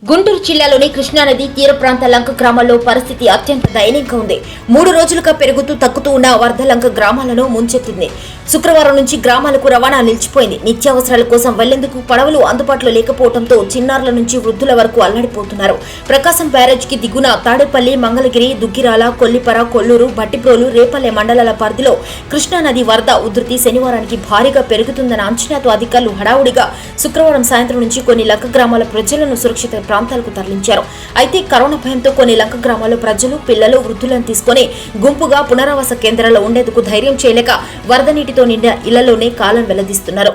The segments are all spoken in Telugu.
గుంటూరు జిల్లాలోని కృష్ణానది తీర ప్రాంత లంక గ్రామాల్లో పరిస్థితి అత్యంత దయనీయంగా ఉంది. 3 రోజులుగా పెరుగుతూ తగ్గుతూ ఉన్న వరద లంక గ్రామాలను ముంచెత్తింది. శుక్రవారం నుంచి గ్రామాలకు రవాణా నిలిచిపోయింది. నిత్యావసరాల కోసం వెళ్లేందుకు పడవలు అందుబాటులో లేకపోవడంతో చిన్నారుల నుంచి వృద్ధుల వరకు అల్లాడిపోతున్నారు. ప్రకాశం బ్యారేజ్కి దిగున తాడేపల్లి, మంగళగిరి, దుగ్గిరాల, కొల్లిపర, కొల్లూరు, భట్టిప్రోలు, రేపల్లె మండలాల పరిధిలో కృష్ణానది వరద ఉధృతి శనివారానికి భారీగా పెరుగుతుందన్న అంచనాతో అధికారులు హడావుడిగా శుక్రవారం సాయంత్రం నుంచి కొన్ని లంక గ్రామాల ప్రజలను సురక్షిత ప్రాంతాలకు తరలించారు. అయితే కరోనా భయంతో కొన్ని లంక గ్రామాల్లో ప్రజలు, పిల్లలు, వృద్ధులను తీసుకుని గుంపుగా పునరావాస కేంద్రాల్లో ఉండేందుకు ధైర్యం చేయలేక వరద నీటితో నిండిన ఇళ్లలోనే కాలం వెల్లదీస్తున్నారు.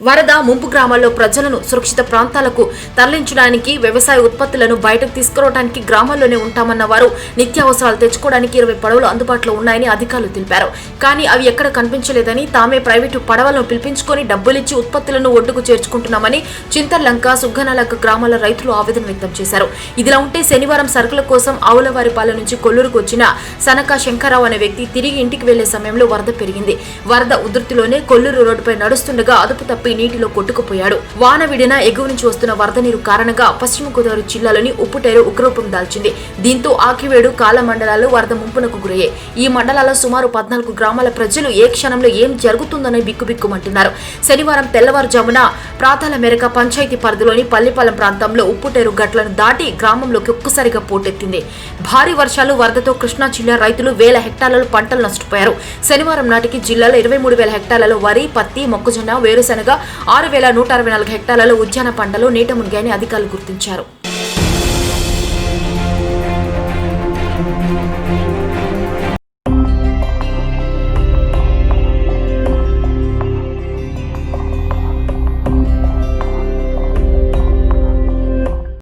వరద ముంపు గ్రామాల్లో ప్రజలను సురక్షిత ప్రాంతాలకు తరలించడానికి, వ్యవసాయ ఉత్పత్తులను బయటకు తీసుకురావడానికి గ్రామాల్లోనే ఉంటామన్న వారు నిత్యావసరాలు తెచ్చుకోవడానికి 20 పడవలు అందుబాటులో ఉన్నాయని అధికారులు తెలిపారు. కానీ అవి ఎక్కడ కనిపించలేదని, తామే ప్రైవేటు పడవలను పిలిపించుకొని డబ్బులిచ్చి ఉత్పత్తులను ఒడ్డుకు చేర్చుకుంటున్నామని చింతర్లంక, సుగ్గనలంక గ్రామాల రైతులు ఆవేదన వ్యక్తం చేశారు. ఇదిలా ఉంటే శనివారం సరుకుల కోసం ఆవులవారిపాలెం నుంచి కొల్లూరుకు వచ్చిన సనక శంకరరావు అనే వ్యక్తి తిరిగి ఇంటికి వెళ్లే సమయంలో వరద పెరిగింది. వరద ఉధృతిలోనే కొల్లూరు రోడ్డుపై నడుస్తుండగా అదుపు తప్పి నీటిలో కొట్టుకుపోయాడు. వాన విడిన ఎగువ నుంచి వస్తున్న వరద నీరు కారణంగా పశ్చిమ గోదావరి జిల్లాలోని ఉప్పుటేరు ఉగ్రరూపం దాల్చింది. దీంతో ఆకివేడు, కాల మండలాలు వరద ముంపునకు గురయ్యాయి. ఈ మండలాల్లో సుమారు 14 గ్రామాల ప్రజలు ఏ క్షణంలో ఏం జరుగుతుందని బిక్కుబిక్కుమంటున్నారు. శనివారం తెల్లవారుజామున ప్రాతాల మేరకు పంచాయతీ పరిధిలోని పల్లిపాలెం ప్రాంతంలో ఉప్పుటేరు గట్లను దాటి గ్రామంలోకి ఒక్కసారిగా పోటెత్తింది. భారీ వర్షాలు, వరదతో కృష్ణా జిల్లా రైతులు వేల హెక్టార్లలో పంటలు నష్టపోయారు. శనివారం నాటికి జిల్లాలో 23,000 హెక్టార్లలో వరి, పత్తి, మొక్కజొన్న, వేరుశెనగ, 6,164 హెక్టార్లలో ఉద్యాన పంటలు నీట మునిగాయని అధికారులు గుర్తించారు.